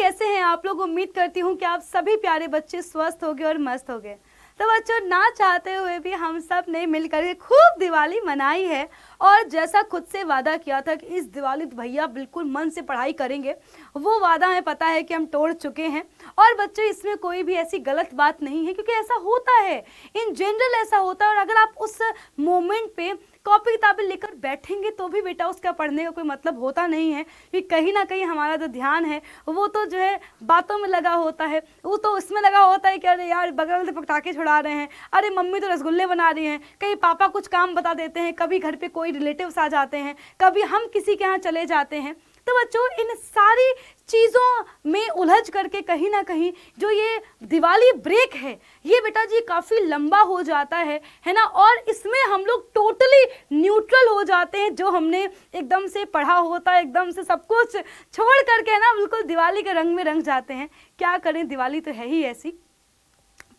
कैसे हैं आप लोग? उम्मीद करती हूँ कि आप सभी प्यारे बच्चे स्वस्थ होंगे और मस्त होंगे। तो बच्चों, ना चाहते हुए भी हम सब ने मिलकर के खूब दिवाली मनाई है और जैसा खुद से वादा किया था कि इस दिवाली तो भैया बिल्कुल मन से पढ़ाई करेंगे, वो वादा हमें पता है कि हम तोड़ चुके हैं। और बच्चों, इसमें कोई भी ऐसी गलत बात नहीं है, क्योंकि ऐसा होता है, इन जनरल ऐसा होता है। और अगर आप उस मोमेंट पे कॉपी किताबें लेकर बैठेंगे तो भी बेटा उसका पढ़ने का कोई मतलब होता नहीं है, क्योंकि कहीं ना कहीं हमारा जो ध्यान है वो तो जो है बातों में लगा होता है, वो तो उसमें लगा होता है कि अरे यार बगल से पटाखे छुड़ा रहे हैं, अरे मम्मी तो रसगुल्ले बना रही हैं, कहीं पापा कुछ काम बता देते हैं, कभी घर पे कोई रिलेटिव्स आ जाते हैं, कभी हम किसी के यहाँ चले जाते हैं। तो बच्चों, इन सारी चीज़ों में उलझ करके कहीं ना कहीं जो ये दिवाली ब्रेक है ये बेटा जी काफ़ी लंबा हो जाता है ना। और इसमें हम लोग टोटली न्यूट्रल हो जाते हैं, जो हमने एकदम से पढ़ा होता है, एकदम से सब कुछ छोड़ करके ना बिल्कुल दिवाली के रंग में रंग जाते हैं। क्या करें, दिवाली तो है ही ऐसी।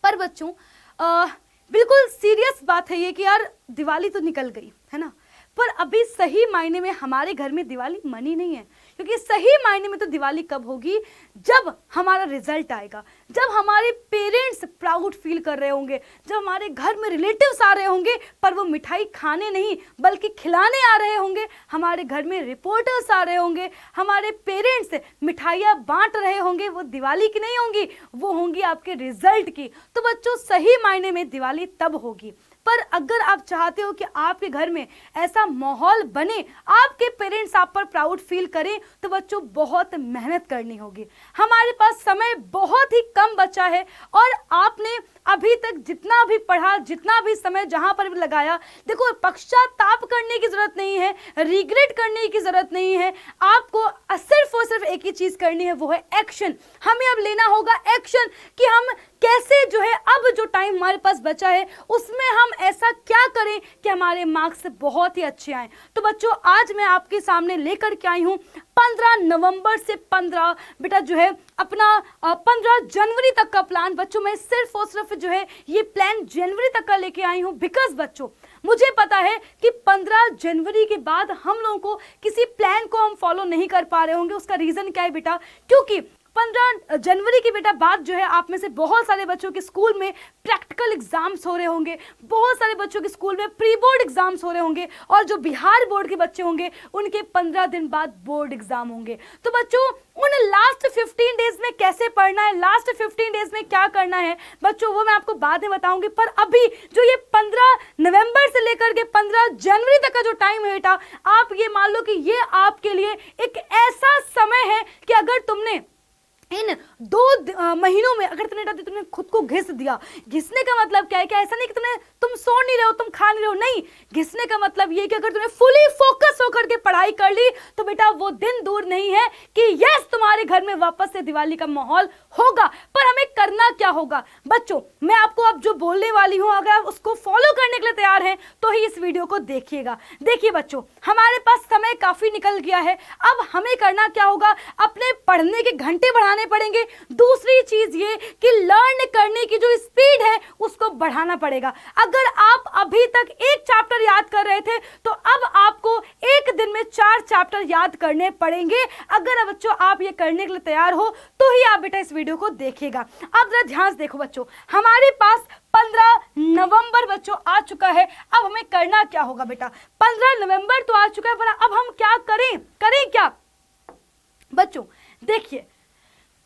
पर बच्चों, बिल्कुल सीरियस बात है ये कि यार दिवाली तो निकल गई है ना, पर अभी सही मायने में हमारे घर में दिवाली मनी नहीं है। क्योंकि सही मायने में तो दिवाली कब होगी, जब हमारा रिजल्ट आएगा, जब हमारे पेरेंट्स प्राउड फील कर रहे होंगे, जब हमारे घर में रिलेटिव्स आ रहे होंगे, पर वो मिठाई खाने नहीं बल्कि खिलाने आ रहे होंगे, हमारे घर में रिपोर्टर्स आ रहे होंगे, हमारे पेरेंट्स मिठाइयाँ बांट रहे होंगे। वो दिवाली की नहीं होंगी, वो होंगी आपके रिजल्ट की। तो बच्चों, सही मायने में दिवाली तब होगी। पर अगर आप चाहते हो कि आपके घर में ऐसा माहौल बने, आपके पेरेंट्स आप पर प्राउड फील करें, तो बच्चों बहुत मेहनत करनी होगी। हमारे पास समय बहुत ही कम बचा है और आपने अभी तक जितना भी पढ़ा, जितना भी समय जहां पर भी लगाया, देखो पश्चाताप करने की जरूरत नहीं है, रिग्रेट करने की जरूरत नहीं है। आपको सिर्फ और सिर्फ एक ही चीज करनी है, वो है एक्शन। हमें अब लेना होगा एक्शन कि हम कैसे जो है अब जो टाइम हमारे पास बचा है उसमें हम ऐसा क्या करें कि हमारे मार्क्स बहुत ही अच्छे आए। तो बच्चों, आज मैं आपके सामने लेकर के आई हूं 15 नवंबर से 15 बेटा जो है अपना 15 जनवरी तक का प्लान। बच्चों, मैं सिर्फ और सिर्फ जो है ये प्लान जनवरी तक का लेके आई हूं, बिकॉज बच्चों मुझे पता है कि 15 जनवरी के बाद हम लोगों को किसी प्लान को हम फॉलो नहीं कर पा रहे होंगे। उसका रीजन क्या है बेटा, क्योंकि 15 जनवरी के बेटा बाद जो है आप में से बहुत सारे बच्चों के स्कूल में प्रैक्टिकल एग्जाम्स हो रहे होंगे, बहुत सारे बच्चों के स्कूल में प्री बोर्ड एग्जाम्स हो रहे होंगे, और जो बिहार बोर्ड के बच्चे होंगे उनके 15 दिन बाद बोर्ड एग्जाम होंगे। तो बच्चों, उन लास्ट 15 डेज में कैसे पढ़ना है, लास्ट 15 डेज में क्या करना है बच्चों, वो मैं आपको बाद में बताऊंगी। पर अभी जो ये 15 नवंबर से लेकर के 15 जनवरी तक का जो टाइम है बेटा, आप ये मान लो कि ये आपके लिए एक ऐसा समय है कि अगर तुमने इन 2 महीनों में अगर तुमने खुद को घिस दिया, घिसने का मतलब क्या है, क्या ऐसा नहीं कि तुम सो नहीं रहे हो, तुम खा नहीं रहे हो, नहीं, घिसने का मतलब ये कि अगर तुमने फुली फोकस होकर के पढ़ाई कर ली तो बेटा वो दिन दूर नहीं है कि यस तुम्हारे घर में वापस से दिवाली का माहौल होगा। पर हमें करना क्या होगा बच्चों, मैं आपको अब जो बोलने वाली हूं, अगर आप उसको फॉलो करने के लिए तैयार हैं तो ही इस वीडियो को देखिएगा। देखिए बच्चों, हमारे पास समय काफी निकल गया है, अब हमें करना क्या होगा, अपने पढ़ने के घंटे बढ़ाने पड़ेंगे। दूसरी चीज ये कि लर्न करने की जो स्पीड है उसको बढ़ाना पड़ेगा। अगर आप अभी तक एक चैप्टर याद कर रहे थे तो अब आपको एक दिन में 4 चैप्टर याद करने पड़ेंगे। अगर बच्चों आप ये करने के लिए तैयार हो तो ही आप बेटा इस वीडियो को देखिएगा। अब जरा ध्यान से देखो बच्चों, हमारे पास 15 नवंबर बच्चों आ चुका है। अब हमें करना क्या होगा बेटा, 15 नवंबर तो आ चुका है, पर अब हम क्या करें क्या बच्चों, देखिए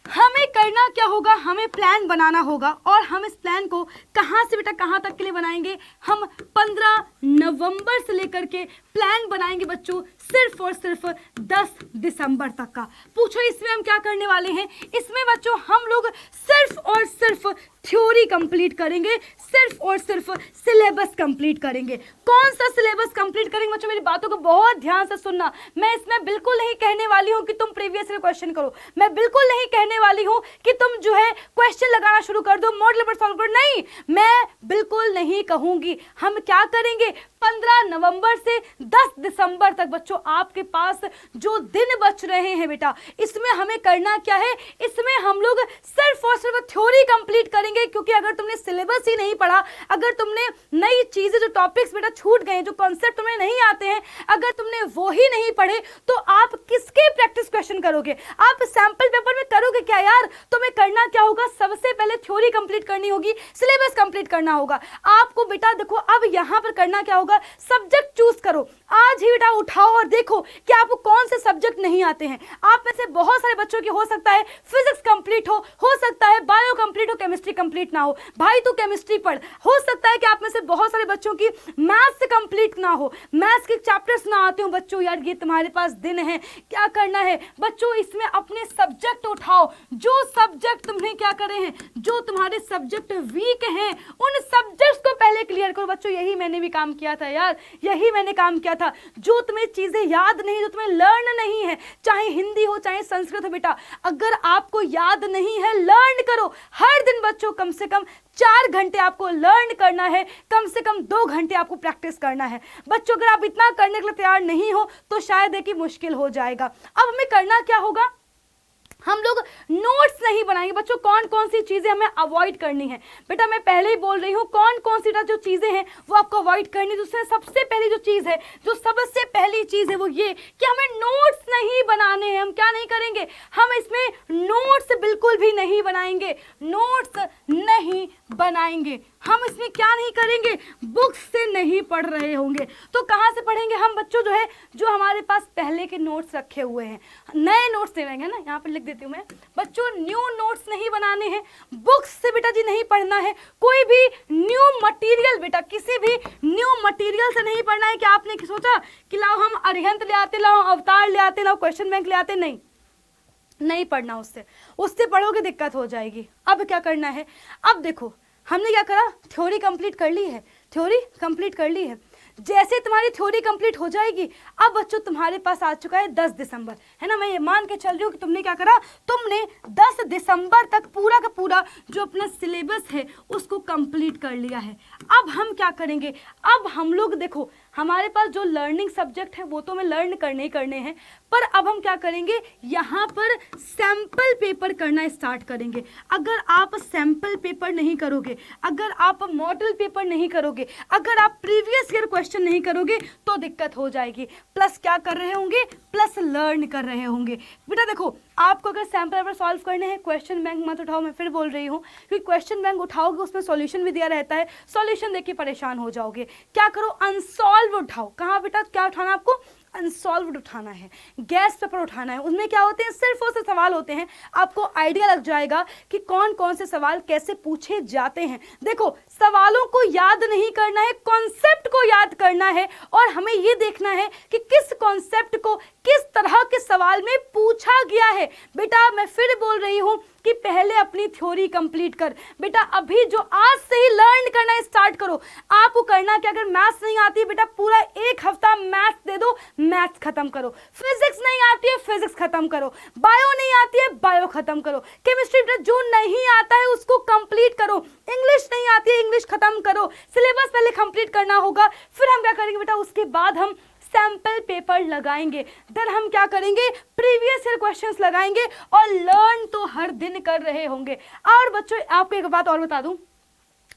हमें करना क्या होगा, हमें प्लान बनाना होगा। और हम इस प्लान को कहां से बेटा कहां तक के लिए बनाएंगे, हम 15 नवंबर से लेकर के प्लान बनाएंगे बच्चों सिर्फ और सिर्फ 10 दिसंबर तक का। पूछो इसमें हम क्या करने वाले हैं, इसमें बच्चों हम लोग सिर्फ और सिर्फ थ्योरी कंप्लीट करेंगे, सिर्फ और सिर्फ सिलेबस कंप्लीट करेंगे। कौन सा सिलेबस कंप्लीट करेंगे बच्चों, मेरी बातों को बहुत ध्यान से सुनना। मैं इसमें बिल्कुल नहीं कहने वाली हूं कि तुम प्रीवियस ईयर क्वेश्चन करो, मैं बिल्कुल नहीं कहने वाली हूं कि तुम जो है क्वेश्चन लगाना शुरू कर दो, मॉडल पेपर सॉल्व करो, नहीं, मैं बिल्कुल नहीं कहूंगी। हम क्या करेंगे, 15 नवंबर से 10 दिसंबर तक बच्चों आपके पास जो दिन दिन बच रहे हैं बेटा, इसमें हमें करना क्या है, इसमें हम लोग सिर्फ और सिर्फ थ्योरी कंप्लीट करेंगे, क्योंकि अगर तुमने सिलेबस ही नहीं पढ़ा, अगर तुमने नई चीजें, जो टॉपिक्स बेटा छूट गए, जो कॉन्सेप्ट तुम्हें नहीं आते हैं, अगर तुमने वो ही नहीं पढ़े तो आप किसके प्रैक्टिस क्वेश्चन करोगे, आप सैंपल पेपर में करोगे क्या यार। तुम्हें करना क्या होगा, सबसे पहले थ्योरी कंप्लीट करनी होगी, सिलेबस कंप्लीट करना होगा आपको बेटा। देखो अब यहां पर करना क्या होगा, सब्जेक्ट चूज करो, आज ही बेटा उठाओ और देखो कि आपको कौन से सब्जेक्ट नहीं आते हैं। आप में से बहुत सारे बच्चों की हो सकता है फिजिक्स कंप्लीट हो सकता है बायो कंप्लीट हो, केमिस्ट्री कंप्लीट ना हो, भाई तू केमिस्ट्री पढ़। हो सकता है कि आप में से बहुत सारे बच्चों की मैथ्स कंप्लीट ना हो, मैथ्स के चैप्टर्स ना आते हो। बच्चों यार ये तुम्हारे पास दिन है, क्या करना है बच्चों, इसमें अपने सब्जेक्ट उठाओ, जो सब्जेक्ट तुमने क्या करे हैं, जो तुम्हारे सब्जेक्ट वीक हैं उन सब्जेक्ट्स को पहले क्लियर करो। बच्चों यही मैंने भी काम किया था यार, यही मैंने काम किया था। जो तुम्हें चीजें याद नहीं, जो तुम्हें लर्न नहीं है, चाहे हिंदी हो चाहे संस्कृत हो बेटा, अगर आपको याद नहीं है लर्न करो। हर दिन बच्चों कम से कम 4 घंटे आपको लर्न करना है, कम से कम 2 घंटे आपको प्रैक्टिस करना है। बच्चों अगर आप इतना करने के लिए तैयार नहीं हो तो शायद है कि मुश्किल हो जाएगा। अब हमें करना क्या होगा, हम लोग नोट्स नहीं बनाएंगे बच्चों। कौन कौन सी चीजें हमें अवॉइड करनी है बेटा, मैं पहले ही बोल रही हूँ कौन कौन सी जो चीजें हैं वो आपको अवॉइड करनी है। उसमें सबसे पहली जो चीज है, जो सबसे पहली चीज है वो ये कि हमें नोट्स नहीं बनाने हैं। हम क्या नहीं करेंगे, हम इसमें नोट्स बिल्कुल भी नहीं बनाएंगे, नोट्स नहीं बनाएंगे। हम इसमें क्या नहीं करेंगे, बुक्स से नहीं पढ़ रहे होंगे तो कहाँ से पढ़ेंगे हम बच्चों, जो है जो हमारे पास पहले के नोट्स रखे हुए हैं, नए नोट्स ले लेंगे ना, यहाँ पर लिख देती हूँ मैं बच्चों, न्यू नोट्स नहीं बनाने हैं, बुक्स से बेटा जी नहीं पढ़ना है, कोई भी न्यू मटेरियल बेटा, किसी भी न्यू मटेरियल से नहीं पढ़ना है। कि आपने सोचा कि लाओ हम अरिहंत ले आते, लाओ अवतार ले आते, लाओ क्वेश्चन बैंक ले आते, नहीं पढ़ना, उससे पढ़ोगे दिक्कत हो जाएगी। अब क्या करना है, अब देखो हमने क्या करा, थ्योरी कंप्लीट कर ली है, थ्योरी कंप्लीट कर ली है। जैसे तुम्हारी थ्योरी कंप्लीट हो जाएगी, अब बच्चों तुम्हारे पास आ चुका है 10 दिसंबर, है ना। मैं ये मान के चल रही हूँ कि तुमने क्या करा, तुमने 10 दिसंबर तक पूरा का पूरा जो अपना सिलेबस है उसको कंप्लीट कर लिया है। अब हम क्या करेंगे, अब हम लोग देखो हमारे पास जो लर्निंग सब्जेक्ट है वो तो हमें लर्न करने ही करने हैं, पर अब हम क्या करेंगे, यहाँ पर सैंपल पेपर करना स्टार्ट करेंगे। अगर आप सैंपल पेपर नहीं करोगे, अगर आप मॉडल पेपर नहीं करोगे, अगर आप प्रीवियस ईयर क्वेश्चन नहीं करोगे तो दिक्कत हो जाएगी। प्लस क्या कर रहे होंगे, प्लस लर्न कर रहे होंगे। बेटा देखो आपको अगर सैंपल पेपर सॉल्व करने हैं, क्वेश्चन बैंक मत उठाओ, मैं फिर बोल रही हूँ, क्योंकि क्वेश्चन बैंक उठाओगे उसमें सॉल्यूशन भी दिया रहता है, सॉल्यूशन देख के परेशान हो जाओगे। क्या करो, अनसॉल्व उठाओ। कहाँ बेटा, क्या उठाना आपको, अनसॉल्व्ड उठाना है, गैस पेपर उठाना है। उसमें क्या होते हैं, सिर्फ और सिर्फ सवाल होते हैं, आपको आइडिया लग जाएगा कि कौन कौन से सवाल कैसे पूछे जाते हैं। देखो सवालों को याद नहीं करना है, कॉन्सेप्ट को याद करना है, और हमें ये देखना है कि किस कॉन्सेप्ट को किस तरह के सवाल में पूछा गया है। बेटा मैं फिर बोल रही हूँ कि पहले अपनी थ्योरी कंप्लीट कर बेटा, अभी जो आज से ही लर्न करना स्टार्ट करो। आपको करना क्या, अगर मैथ्स नहीं आती है बेटा, पूरा 1 हफ्ता मैथ्स दे दो, मैथ्स खत्म करो। फिजिक्स नहीं आती है, फिजिक्स खत्म करो। बायो नहीं आती है, बायो खत्म करो। केमिस्ट्री बेटा जो नहीं आता है उसको कंप्लीट करो। इंग्लिश नहीं आती है, इंग्लिश खत्म करो। सिलेबस पहले कंप्लीट करना होगा, फिर हम क्या करेंगे बेटा, उसके बाद हम सैंपल पेपर लगाएंगे, देन हम क्या करेंगे, प्रीवियस ईयर क्वेश्चंस लगाएंगे, और लर्न तो हर दिन कर रहे होंगे। और बच्चों आपको एक बात और बता दूं,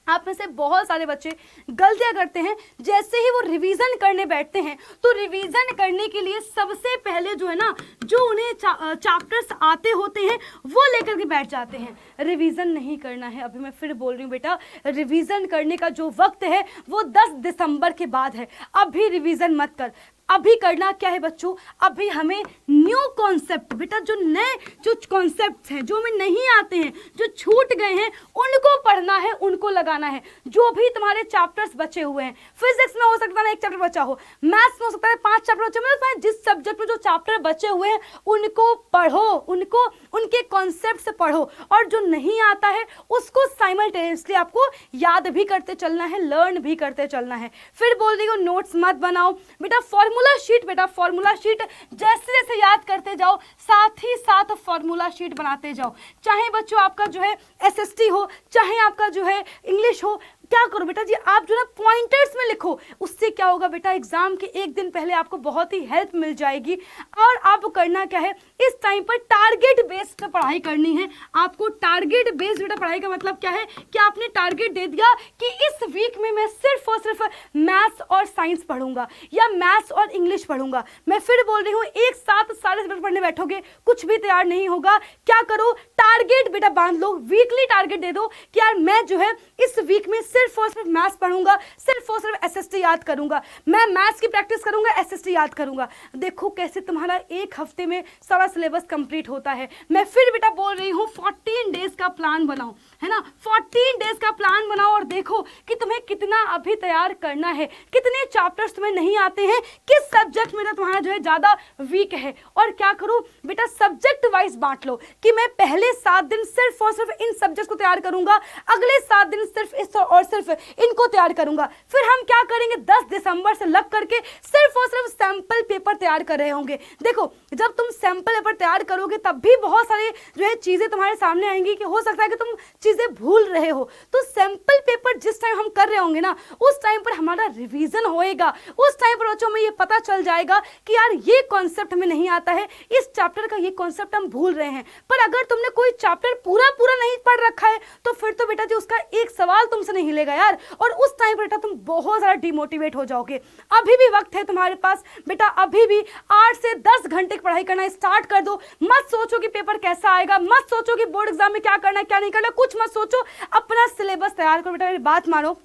आप में से बहुत सारे बच्चे गलतियां करते हैं, जैसे ही वो रिवीजन करने बैठते हैं तो रिवीजन करने के लिए सबसे पहले जो है ना, जो उन्हें चैप्टर्स आते होते हैं वो लेकर के बैठ जाते हैं। रिवीजन नहीं करना है, अभी मैं फिर बोल रही हूँ बेटा, रिवीजन करने का जो वक्त है वो 10 दिसंबर के बाद है। अभी रिवीजन मत कर, अभी करना क्या है बच्चों, अभी हमें न्यू कॉन्सेप्ट बेटा, जो नए जो कॉन्सेप्ट्स हैं, जो हमें नहीं आते हैं, जो छूट गए हैं, उनको पढ़ना है, उनको लगाना है। जो भी तुम्हारे चैप्टर्स बचे हुए हैं, फिजिक्स में हो सकता है 1 चैप्टर बचा हो, मैथ्स में हो सकता है 5 चैप्टर बचे, मतलब जिस सब्जेक्ट में जो चैप्टर बचे हुए हैं उनको पढ़ो, उनको उनके कॉन्सेप्ट्स पढ़ो, और जो नहीं आता है उसको साइमल्टेनियसली आपको याद भी करते चलना है, लर्न भी करते चलना है। फिर बोल रही हूँ नोट्स मत बनाओ बेटा, फॉर्मूला शीट बेटा, फॉर्मूला शीट जैसे जैसे याद करते जाओ, साथ ही साथ फॉर्मूला शीट बनाते जाओ। चाहे बच्चों आपका जो है एसएसटी हो, चाहे आपका जो है इंग्लिश हो, क्या करो बेटा जी, आप जो ना पॉइंटर्स में लिखो, उससे क्या होगा बेटा, एग्जाम के एक दिन पहले आपको बहुत ही हेल्प मिल जाएगी। और आपको करना क्या है, इस टाइम पर टारगेट बेस्ड पे पढ़ाई करनी है। आपको टारगेट बेस्ड बेटा पढ़ाई का मतलब क्या है कि आपने टारगेट दे दिया कि इस वीक में मैं सिर्फ और सिर्फ मैथ्स और साइंस पढ़ूंगा या मैथ्स और इंग्लिश पढ़ूंगा। मैं फिर बोल रही हूँ, एक साथ सारे सब्जेक्ट पढ़ने बैठोगे कुछ भी तैयार नहीं होगा। क्या करो, टारगेट बेटा बांध लो, वीकली टारगेट दे दो कि यार मैं जो है इस वीक में सिर्फ और सिर्फ मैथ्स पढ़ूंगा, सिर्फ और सिर्फ एसएसटी याद करूंगा, मैं मैथ्स की प्रैक्टिस करूंगा, एसएसटी याद करूंगा। देखो कैसे तुम्हारा एक हफ्ते में सारा सिलेबस कंप्लीट होता है। मैं फिर बेटा बोल रही हूँ 14 डेज का प्लान बनाओ, है ना, 14 डेज का प्लान बनाओ और देखो कि तुम्हें कितना अभी तैयार करना है, कितने चैप्टर्स तुम्हें नहीं आते हैं, किस सब्जेक्ट में तुम्हारा जो है ज्यादा वीक है। और क्या करो बेटा, सब्जेक्ट वाइज बांट लो कि मैं पहले 7 दिन सिर्फ और सिर्फ इन सब्जेक्ट को तैयार करूंगा, अगले 7 दिन सिर्फ इस और सिर्फ इनको तैयार करूंगा। फिर हम क्या करेंगे, 10 दिसंबर से लग करके सिर्फ और सिर्फ सैंपल पेपर तैयार कर रहे होंगे। देखो जब तुम सैंपल पेपर तैयार करोगे तब भी बहुत सारे जो है चीजें तुम्हारे सामने आएंगी कि हो सकता है कि तुम चीजें भूल रहे हो। तो सैंपल पेपर जिस टाइम हम कर रहे होंगे ना, उस टाइम पर हमारा रिवीजन होएगा, उस टाइम पर बच्चों में ये पता चल जाएगा कि यार ये कॉन्सेप्ट हमें नहीं आता है, इस चैप्टर का ये कॉन्सेप्ट हम भूल रहे हैं। पर अगर तुमने कोई चैप्टर पूरा पूरा नहीं पढ़ रखा है तो फिर तो बेटा जी उसका एक सवाल तुमसे नहीं हिलेगा यार, और उस टाइम पर बेटा तुम बहुत ज्यादा डिमोटिवेट हो जाओगे। अभी भी वक्त है तुम्हारे पास बेटा, अभी भी 8 से 10 घंटे की पढ़ाई करना स्टार्ट कर दो। मत सोचो कि पेपर कैसा आएगा, मत सोचो कि बोर्ड एग्जाम में क्या करना है क्या नहीं करना, कुछ मत सोचो, अपना सिलेबस तैयार करो। बेटा मेरी बात मानो,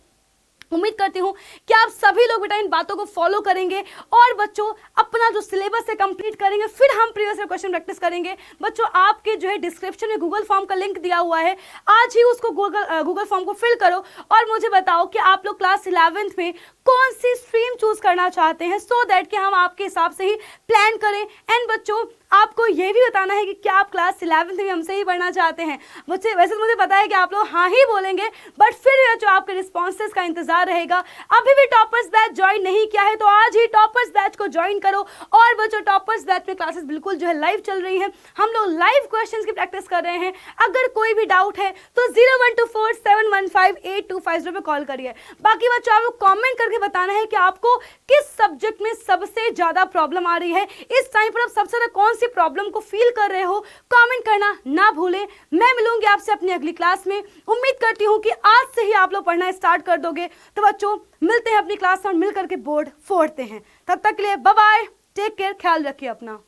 उम्मीद करती हूँ कि आप सभी लोग बेटा इन बातों को फॉलो करेंगे और बच्चों अपना जो सिलेबस है कंप्लीट करेंगे। फिर हम प्रीवियस क्वेश्चन प्रैक्टिस करेंगे। बच्चों आपके जो है डिस्क्रिप्शन में गूगल फॉर्म का लिंक दिया हुआ है, आज ही उसको गूगल फॉर्म को फिल करो और मुझे बताओ कि आप लोग क्लास 11th में कौन सी स्ट्रीम चूज करना चाहते हैं, सो दैट कि हम आपके हिसाब से ही प्लान करें। एंड बच्चों आपको ये भी बताना है कि क्या आप क्लास 11th में हमसे ही पढ़ना चाहते हैं। बच्चे वैसे तो मुझे पता है कि आप लोग हाँ ही बोलेंगे, बट फिर जो आपके रिस्पॉन्सेस का इंतजार रहेगा। अभी भी टॉपर्स बैच ज्वाइन नहीं किया है तो आज ही टॉपर्स बैच को ज्वाइन करो। और बच्चों टॉपर्स बैच में क्लासेस बिल्कुल जो है लाइव चल रही है, हम लोग लाइव क्वेश्चंस की प्रैक्टिस कर रहे हैं। अगर कोई भी डाउट है तो 0124715825 पे कॉल करिए। बाकी बच्चों आपको कॉमेंट करके बताना है कि आपको किस सब्जेक्ट में सबसे ज्यादा प्रॉब्लम आ रही है, इस टाइम पर आप सबसे ज्यादा कौन सी प्रॉब्लम को फील कर रहे हो, कमेंट करना ना भूलें। मैं मिलूंगी आपसे अपनी अगली क्लास में। उम्मीद करती हूं कि आज से ही आप लोग पढ़ना स्टार्ट कर दोगे। तो बच्चों मिलते हैं अपनी क्लास में और मिलकर के बोर्ड फोड़ते हैं। तब तक के लिए बाय बाय, टेक केयर, ख्याल रखिए अपना।